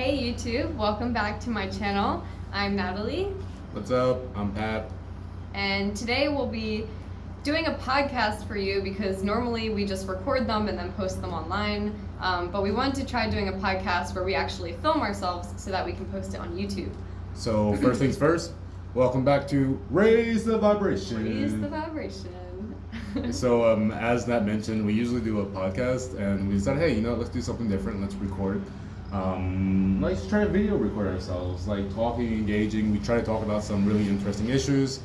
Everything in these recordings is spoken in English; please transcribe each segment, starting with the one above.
Hey YouTube, welcome back to my channel. I'm Natalie. What's up? I'm Pat. And today we'll be doing a podcast for you because normally we just record them and then post them online. But we wanted to try doing a podcast where we actually film ourselves so that we can post it on YouTube. So first things first, welcome back to Raise the Vibration. Raise the vibration. So as Nat mentioned, we usually do a podcast and we decided, hey, let's do something different. Let's record. Let's try to video record ourselves, like talking, engaging. We try to talk about some really interesting issues.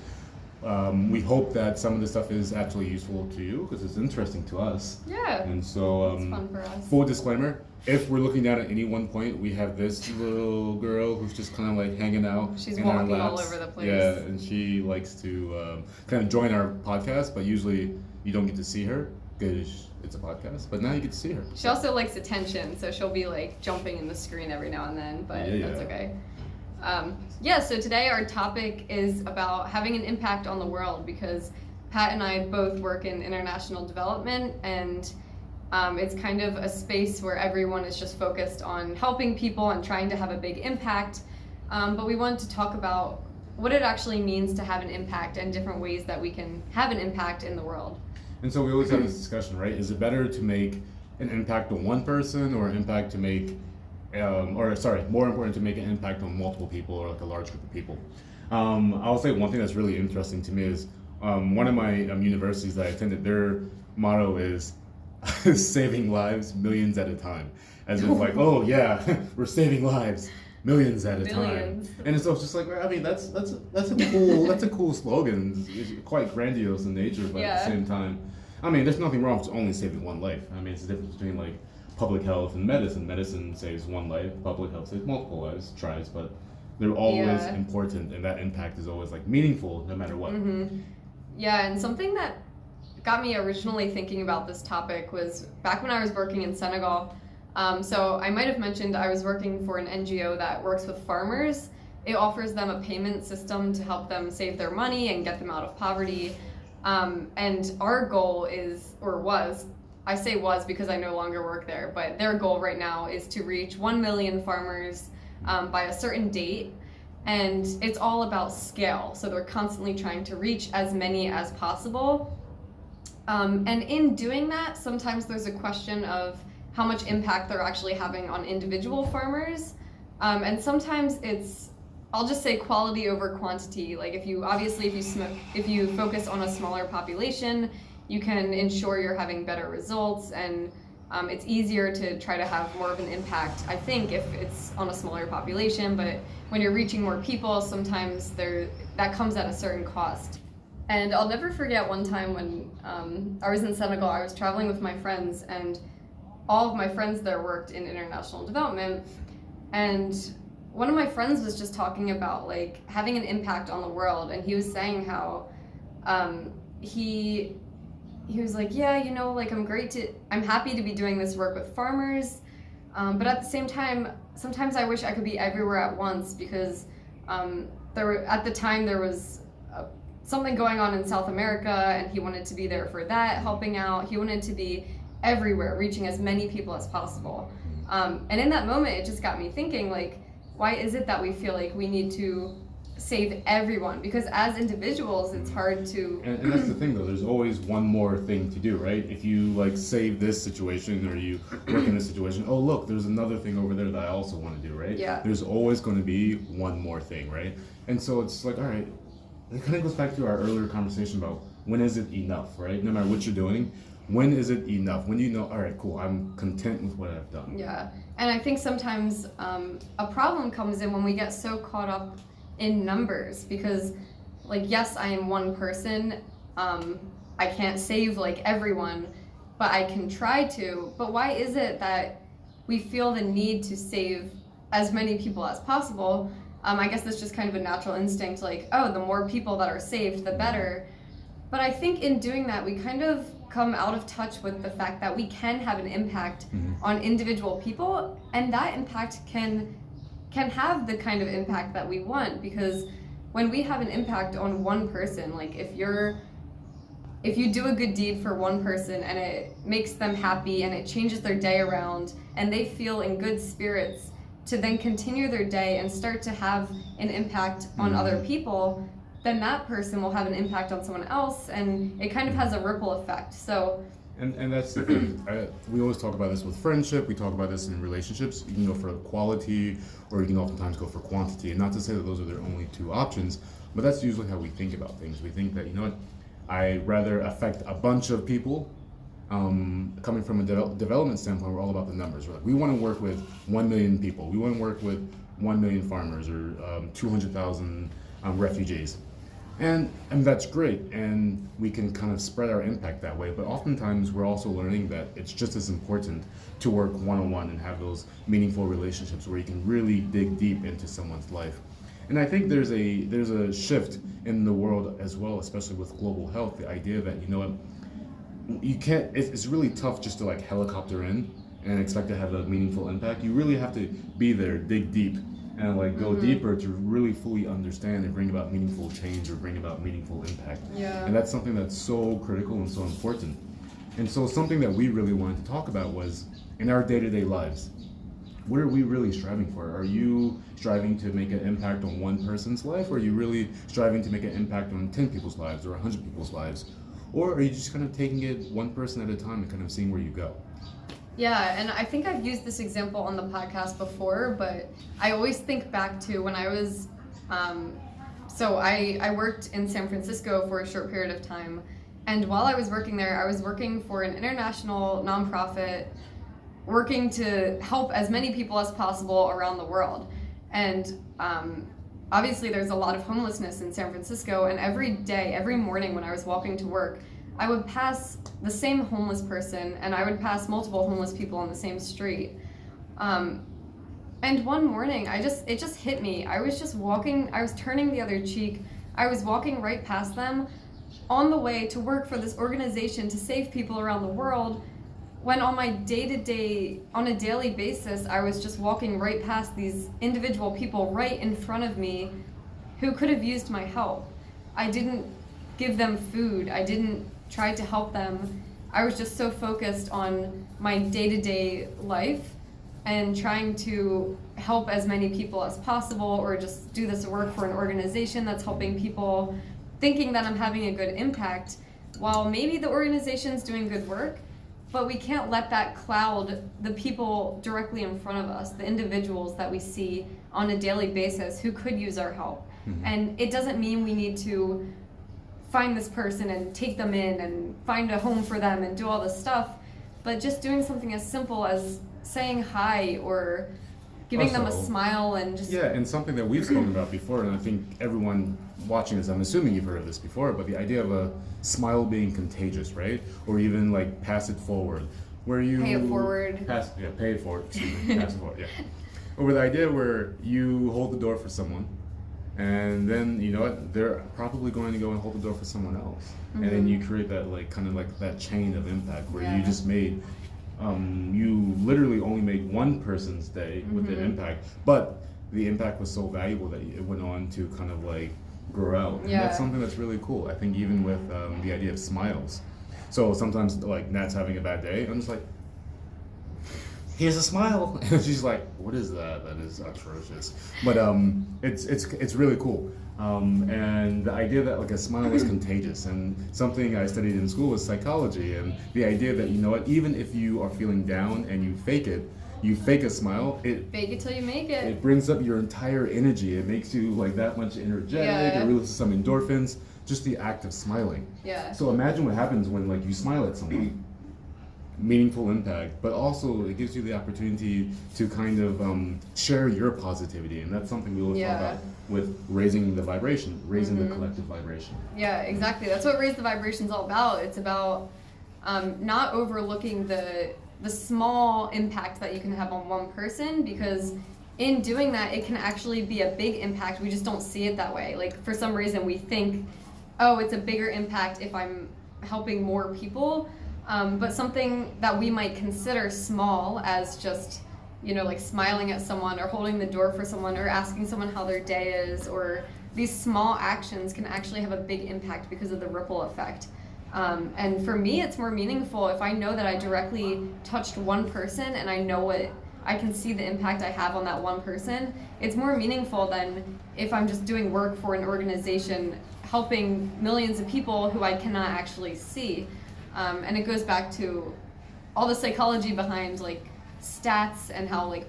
We hope that some of the stuff is actually useful to you because it's interesting to us. Yeah. And so, it's fun for us. Full disclaimer: if we're looking down at any one point, we have this little girl who's just kind of like hanging out. She's in our walking all laps. over the place. Yeah, and she likes to kind of join our podcast, but usually you don't get to see her because it's a podcast. But now you get to see her. She also likes attention, so she'll be like jumping in the screen every now and then, but that's okay. So today our topic is about having an impact on the world because Pat and I both work in international development, and it's kind of a space where everyone is just focused on helping people and trying to have a big impact. But we wanted to talk about what it actually means to have an impact and different ways that we can have an impact in the world. And so we always have this discussion, right? Is it better to make an impact on one person or an impact to make more important to make an impact on multiple people or like a large group of people? I'll say one thing that's really interesting to me is one of my universities that I attended, their motto is saving lives millions at a time. As if like, oh yeah, we're saving lives millions at a time. And so it's just like, I mean, that's a cool slogan. It's quite grandiose in nature, but at the same time, I mean, there's nothing wrong with only saving one life. I mean, it's the difference between like public health and medicine. Medicine saves one life, public health saves multiple lives, tries, but they're always important, and that impact is always like meaningful no matter what. Mm-hmm. Yeah, and something that got me originally thinking about this topic was back when I was working in Senegal. So I might have mentioned I was working for an NGO that works with farmers. It offers them a payment system to help them save their money and get them out of poverty. And our goal was, I say was because I no longer work there, but their goal right now is to reach 1 million farmers by a certain date. And it's all about scale. So they're constantly trying to reach as many as possible. And in doing that, sometimes there's a question of how much impact they're actually having on individual farmers. And sometimes it's, I'll just say quality over quantity. Like if you focus on a smaller population, you can ensure you're having better results, and it's easier to try to have more of an impact, I think, if it's on a smaller population. But when you're reaching more people, sometimes that comes at a certain cost. And I'll never forget one time when I was in Senegal. I was traveling with my friends, and all of my friends there worked in international development. And one of my friends was just talking about like having an impact on the world, and he was saying how he was like, yeah, like I'm happy to be doing this work with farmers, but at the same time, sometimes I wish I could be everywhere at once because at the time there was something going on in South America, and he wanted to be there for that, helping out. He wanted to be everywhere, reaching as many people as possible. And in that moment, it just got me thinking, like, why is it that we feel like we need to save everyone? Because as individuals, it's hard to... And that's the thing, though. There's always one more thing to do, right? If you, like, save this situation or you work in this situation, oh, look, there's another thing over there that I also want to do, right? Yeah. There's always going to be one more thing, right? And so it's like, all right, it kind of goes back to our earlier conversation about when is it enough, right? No matter what you're doing, when is it enough? When do you know, all right, cool, I'm content with what I've done? Yeah, and I think sometimes a problem comes in when we get so caught up in numbers because, like, yes, I am one person. I can't save, like, everyone, but I can try to. But why is it that we feel the need to save as many people as possible? I guess that's just kind of a natural instinct, like, oh, the more people that are saved, the better. But I think in doing that, we kind of come out of touch with the fact that we can have an impact on individual people, and that impact can have the kind of impact that we want. Because when we have an impact on one person, like if you do a good deed for one person and it makes them happy and it changes their day around and they feel in good spirits, to then continue their day and start to have an impact on other people, then that person will have an impact on someone else, and it kind of has a ripple effect. So and that's the thing. We always talk about this with friendship. We talk about this in relationships. You can go for quality, or you can oftentimes go for quantity. And not to say that those are their only two options, but that's usually how we think about things. We think that, you know what, I rather affect a bunch of people. Coming from a development standpoint, we're all about the numbers. We're like, we want to work with 1 million people. We want to work with 1 million farmers, or 200,000 refugees. And that's great, and we can kind of spread our impact that way, but oftentimes we're also learning that it's just as important to work one-on-one and have those meaningful relationships where you can really dig deep into someone's life. And I think there's a shift in the world as well, especially with global health, the idea that, you know what, you can't, it's really tough just to like helicopter in and expect to have a meaningful impact. You really have to be there, dig deep, and like go deeper to really fully understand and bring about meaningful change or bring about meaningful impact. Yeah. And that's something that's so critical and so important. And so something that we really wanted to talk about was, in our day-to-day lives, what are we really striving for? Are you striving to make an impact on one person's life, or are you really striving to make an impact on 10 people's lives or 100 people's lives? Or are you just kind of taking it one person at a time and kind of seeing where you go? Yeah, and I think I've used this example on the podcast before, but I always think back to when I was, so I worked in San Francisco for a short period of time, and while I was working there, I was working for an international nonprofit, working to help as many people as possible around the world. And obviously there's a lot of homelessness in San Francisco, and every day, every morning when I was walking to work, I would pass the same homeless person, and I would pass multiple homeless people on the same street. And one morning, it just hit me. I was just walking, I was turning the other cheek. I was walking right past them on the way to work for this organization to save people around the world, when on my day-to-day, on a daily basis, I was just walking right past these individual people right in front of me who could have used my help. I didn't give them food. I didn't try to help them. I was just so focused on my day-to-day life and trying to help as many people as possible, or just do this work for an organization that's helping people, thinking that I'm having a good impact, while maybe the organization's doing good work, but we can't let that cloud the people directly in front of us, the individuals that we see on a daily basis who could use our help. Mm-hmm. And it doesn't mean we need to find this person and take them in and find a home for them and do all this stuff, but just doing something as simple as saying hi or giving them a smile and just... Yeah, and something that we've spoken about before, and I think everyone watching this, I'm assuming you've heard of this before, but the idea of a smile being contagious, right? Or even like pass it forward, where you... Pay it forward. Pay it forward, excuse me, pass it forward, yeah. Or the idea where you hold the door for someone, and then, you know what, they're probably going to go and hold the door for someone else. Mm-hmm. And then you create that like kind of like that chain of impact where you just made, you literally only made one person's day with the impact, but the impact was so valuable that it went on to kind of like grow out. And that's something that's really cool. I think even with the idea of smiles. So sometimes like Nat's having a bad day, I'm just like, here's a smile, and she's like, "What is that? That is atrocious." But it's really cool, and the idea that like a smile is contagious, and something I studied in school was psychology, and the idea that, you know what, even if you are feeling down and you fake a smile, fake it till you make it. It brings up your entire energy. It makes you like that much energetic. It releases some endorphins. Just the act of smiling. Yeah. So imagine what happens when like you smile at someone. Meaningful impact, but also it gives you the opportunity to kind of share your positivity, and that's something we always talk about with raising the vibration, raising the collective vibration. Yeah, exactly. That's what Raise the Vibration is all about. It's about not overlooking the small impact that you can have on one person, because in doing that, it can actually be a big impact. We just don't see it that way. Like, for some reason, we think, oh, it's a bigger impact if I'm helping more people. But something that we might consider small, as just, you know, like smiling at someone or holding the door for someone or asking someone how their day is, or these small actions can actually have a big impact because of the ripple effect. And for me, it's more meaningful if I know that I directly touched one person and I I can see the impact I have on that one person, it's more meaningful than if I'm just doing work for an organization helping millions of people who I cannot actually see. And it goes back to all the psychology behind like stats and how like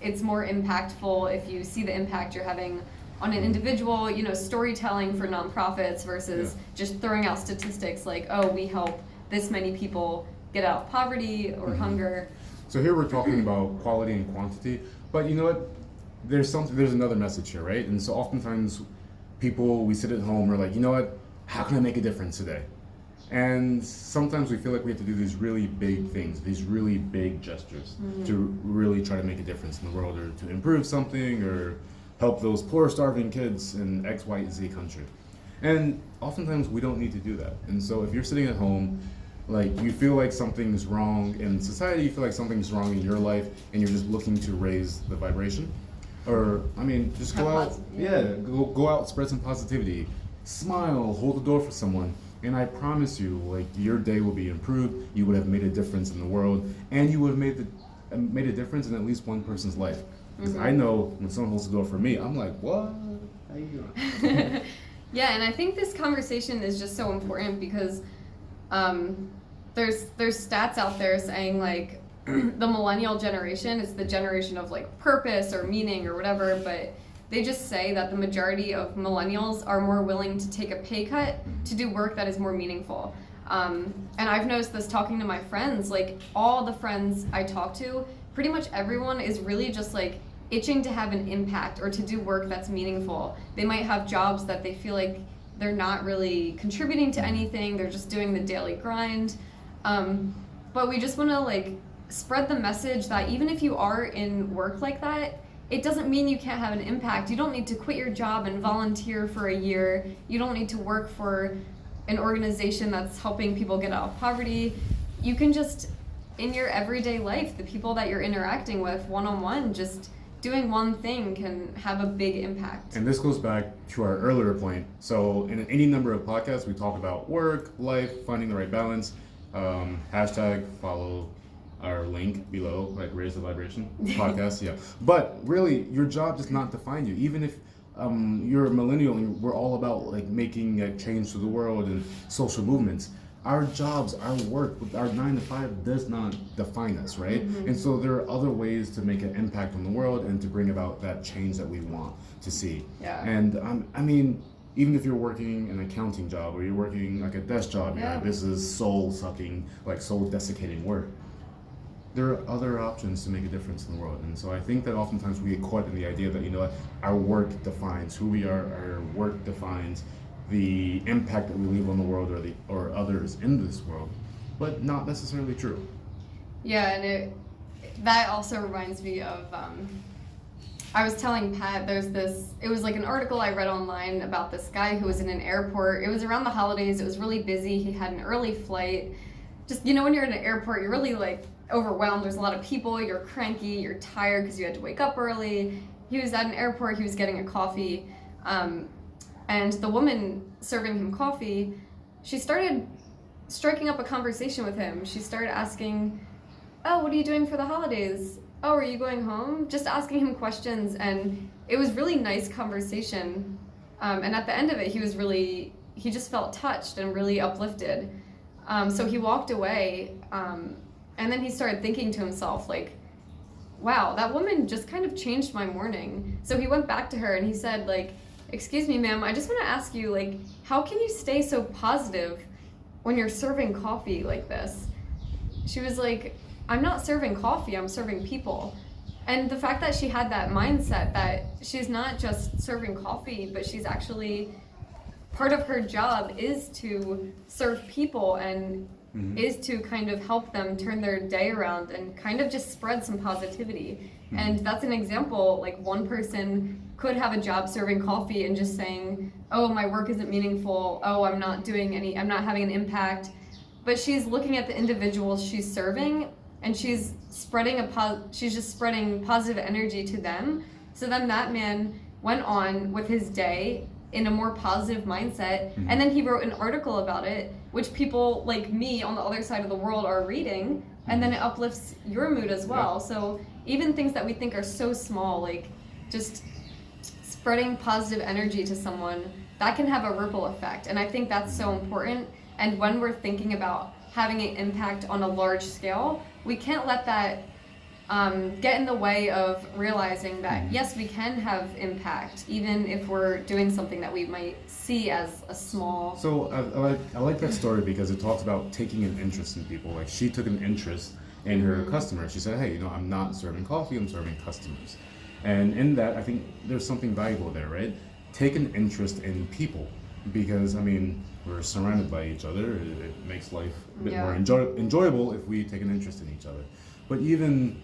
it's more impactful if you see the impact you're having on an individual, you know, storytelling for nonprofits versus just throwing out statistics like, oh, we help this many people get out of poverty or hunger. So here we're talking about quality and quantity, but you know what? There's another message here, right? And so oftentimes we sit at home, we're like, you know what? How can I make a difference today? And sometimes we feel like we have to do these really big things, these really big gestures to really try to make a difference in the world or to improve something or help those poor starving kids in X, Y, Z country. And oftentimes we don't need to do that. And so if you're sitting at home, like you feel like something's wrong in society, you feel like something's wrong in your life, and you're just looking to raise the vibration, or I mean, just go out, go out, spread some positivity, smile, hold the door for someone, and I promise you, like your day will be improved. You would have made a difference in the world, and you would have made a difference in at least one person's life. Because I know when someone holds the door for me, I'm like, what? How you doing? Yeah, and I think this conversation is just so important because there's stats out there saying like the Millennial Generation is the generation of like purpose or meaning or whatever, but they just say that the majority of millennials are more willing to take a pay cut to do work that is more meaningful. And I've noticed this talking to my friends, like all the friends I talk to, pretty much everyone is really just like itching to have an impact or to do work that's meaningful. They might have jobs that they feel like they're not really contributing to anything, they're just doing the daily grind. But we just want to like spread the message that even if you are in work like that, it doesn't mean you can't have an impact. You don't need to quit your job and volunteer for a year. You don't need to work for an organization that's helping people get out of poverty. You can just, in your everyday life, the people that you're interacting with one-on-one, just doing one thing can have a big impact. And this goes back to our earlier point. So in any number of podcasts, we talk about work, life, finding the right balance. Hashtag follow our link below, like Raise the Vibration podcast. Yeah. But really, your job does not define you. Even if you're a millennial and we're all about like making a change to the world and social movements, our jobs, our work, our 9 to 5 does not define us, right? And so there are other ways to make an impact on the world and to bring about that change that we want to see. Yeah. And I mean, even if you're working an accounting job or you're working like a desk job, this is soul-sucking, like soul-desiccating work. There are other options to make a difference in the world. And so I think that oftentimes we get caught in the idea that, you know what, our work defines who we are, our work defines the impact that we leave on the world or others in this world, but not necessarily true. Yeah, and that also reminds me of, I was telling Pat, it was like an article I read online about this guy who was in an airport. It was around the holidays, it was really busy, he had an early flight. Just, you know, when you're in an airport, you're really like overwhelmed, there's a lot of people, you're cranky, you're tired because you had to wake up early. He was at an airport, he was getting a coffee, and the woman serving him coffee, she started striking up a conversation with him. She started asking, oh, what are you doing for the holidays? Oh, are you going home? Just asking him questions, and it was really nice conversation. And at the end of it, he just felt touched and really uplifted. So he walked away, and then he started thinking to himself, like, wow, that woman just kind of changed my morning. So he went back to her and he said, like, excuse me, ma'am, I just want to ask you, like, how can you stay so positive when you're serving coffee like this? She was like, I'm not serving coffee, I'm serving people. And the fact that she had that mindset that she's not just serving coffee, but she's actually, part of her job is to serve people and is to kind of help them turn their day around and kind of just spread some positivity. And that's an example, like one person could have a job serving coffee and just saying, oh, my work isn't meaningful, oh, I'm not having an impact. But she's looking at the individuals she's serving and she's just spreading positive energy to them. So then that man went on with his day in a more positive mindset, and then he wrote an article about it, which people like me on the other side of the world are reading, and then it uplifts your mood as well. So even things that we think are so small, like just spreading positive energy to someone, that can have a ripple effect. And I think that's so important. And when we're thinking about having an impact on a large scale, we can't let that get in the way of realizing that yes, we can have impact, even if we're doing something that we might see as a small. So I like that story because it talks about taking an interest in people. Like she took an interest in her customers. She said, hey, I'm not serving coffee, I'm serving customers. And in that, I think there's something valuable there, right? Take an interest in people, because we're surrounded by each other. It makes life a bit more enjoyable if we take an interest in each other. But even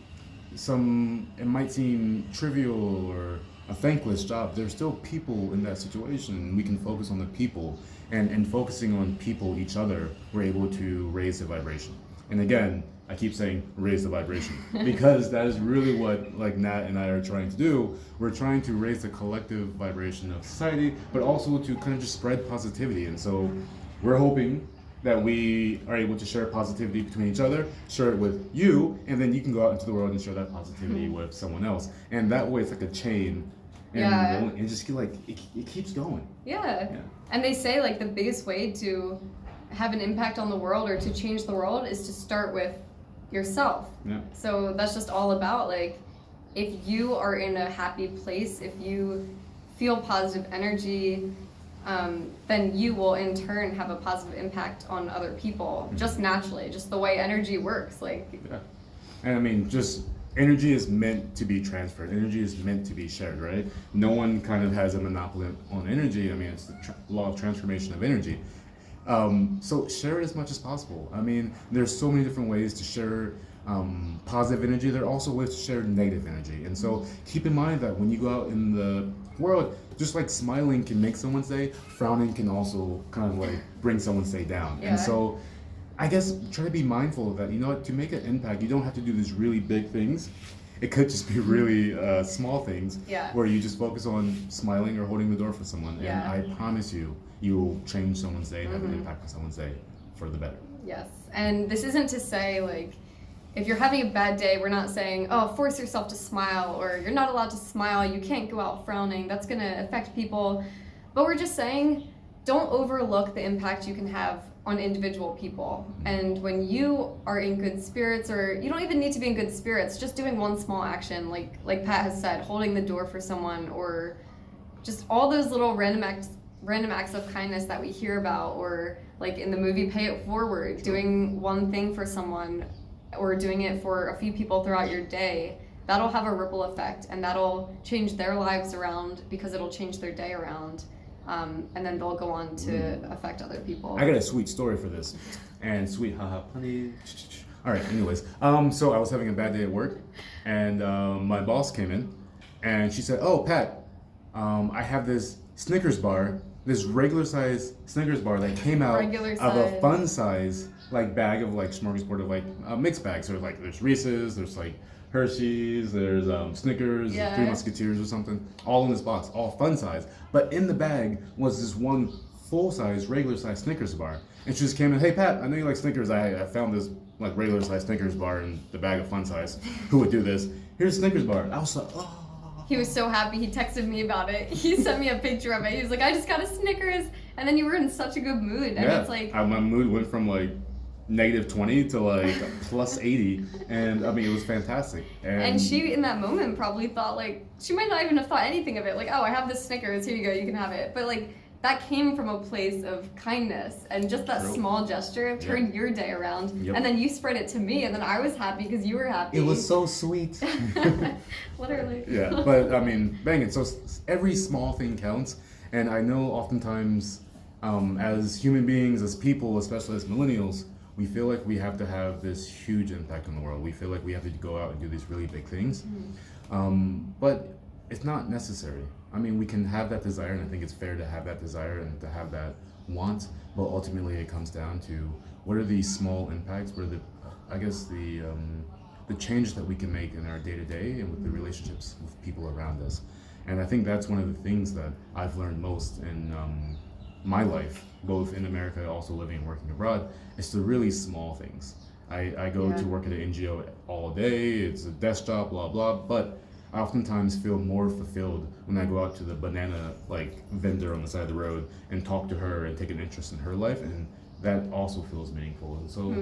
it might seem trivial or a thankless job, there's still people in that situation. We can focus on the people, and focusing on people, each other, we're able to raise the vibration. And again, I keep saying raise the vibration because that is really what Nat and I are trying to do. We're trying to raise the collective vibration of society, but also to kind of just spread positivity. And so we're hoping that we are able to share positivity between each other, share it with you, and then you can go out into the world and share that positivity with someone else. And that way it's like a chain. And just it keeps going. Yeah. And they say the biggest way to have an impact on the world or to change the world is to start with yourself. Yeah. So that's just all about if you are in a happy place, if you feel positive energy, then you will in turn have a positive impact on other people, just naturally, just the way energy works. And just energy is meant to be transferred. Energy is meant to be shared, right? No one kind of has a monopoly on energy. It's the law of transformation of energy. So share it as much as possible. There's so many different ways to share positive energy. There are also ways to share negative energy. And so keep in mind that when you go out in the world, just like smiling can make someone's day, frowning can also kind of bring someone's day down. Yeah. And so I guess try to be mindful of that. To make an impact, you don't have to do these really big things. It could just be really small things where you just focus on smiling or holding the door for someone. And I promise you, you will change someone's day and have an impact on someone's day for the better. Yes. And this isn't to say if you're having a bad day, we're not saying, force yourself to smile, or you're not allowed to smile, you can't go out frowning, that's going to affect people. But we're just saying, don't overlook the impact you can have on individual people. And when you are in good spirits, or you don't even need to be in good spirits, just doing one small action, like Pat has said, holding the door for someone, or just all those little random acts of kindness that we hear about, or in the movie Pay It Forward, doing one thing for someone or doing it for a few people throughout your day, that'll have a ripple effect, and that'll change their lives around because it'll change their day around. And then they'll go on to affect other people. I got a sweet story for this. And sweet, haha, punny. All right, anyways. So I was having a bad day at work, and my boss came in, and she said, oh, Pat, I have this Snickers bar, this regular size Snickers bar that came out of a fun size bag of smorgasbord of mixed bags. So there's Reese's, there's Hershey's, there's Snickers, Three Musketeers or something, all in this box, all fun size. But in the bag was this one full size, regular size Snickers bar. And she just came in, hey Pat, I know you like Snickers. I found this regular size Snickers bar in the bag of fun size. Who would do this? Here's a Snickers bar. I was like, oh. He was so happy. He texted me about it. He sent me a picture of it. He was like, I just got a Snickers. And then you were in such a good mood. And it's my mood went from -20 to plus 80, and it was fantastic. And she in that moment probably thought she might not even have thought anything of it, oh, I have this Snickers, here you go, you can have it. But that came from a place of kindness, and just that small gesture turned your day around. And then you spread it to me, and then I was happy because you were happy. It was so sweet. Literally. Yeah, but bang it. So every small thing counts, and I know oftentimes as human beings, as people, especially as millennials, we feel like we have to have this huge impact on the world. We feel like we have to go out and do these really big things. But it's not necessary. We can have that desire, and I think it's fair to have that desire and to have that want, but ultimately it comes down to what are these small impacts, what are the changes that we can make in our day-to-day and with the relationships with people around us. And I think that's one of the things that I've learned most in my life, both in America, also living and working abroad, is the really small things. I go to work at an NGO all day. It's a desk job, blah blah. But I oftentimes feel more fulfilled when I go out to the banana vendor on the side of the road and talk to her and take an interest in her life, and that also feels meaningful. And so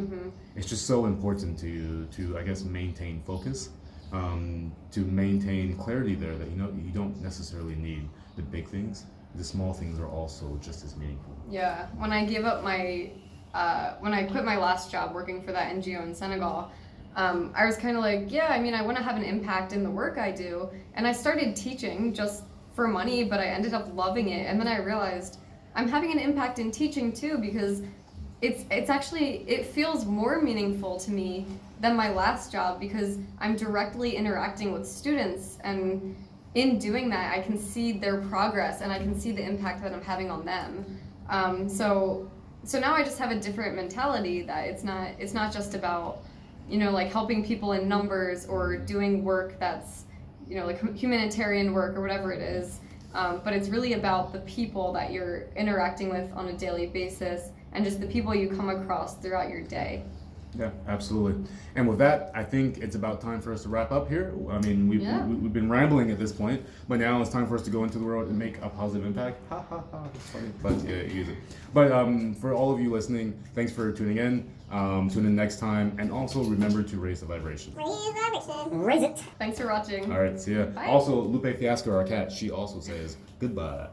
it's just so important to I guess maintain focus, to maintain clarity there, that you don't necessarily need the big things. The small things are also just as meaningful. Yeah, when I gave up when I quit my last job working for that NGO in Senegal, I was kind of like, yeah, I mean, I want to have an impact in the work I do. And I started teaching just for money, but I ended up loving it. And then I realized I'm having an impact in teaching too, because it's actually, it feels more meaningful to me than my last job, because I'm directly interacting with students, and in doing that I can see their progress and I can see the impact that I'm having on them. So now I just have a different mentality, that it's not just about helping people in numbers or doing work that's like humanitarian work or whatever it is, but it's really about the people that you're interacting with on a daily basis, and just the people you come across throughout your day. Yeah, absolutely. And with that, I think it's about time for us to wrap up here. I mean, we've been rambling at this point, but now it's time for us to go into the world and make a positive impact. Ha ha ha, that's funny, but yeah, use it. But for all of you listening, thanks for tuning in. Tune in next time, and also remember to raise the vibration. Raise the vibration. Raise it. Thanks for watching. All right, see ya. Bye. Also, Lupe Fiasco, our cat, she also says goodbye.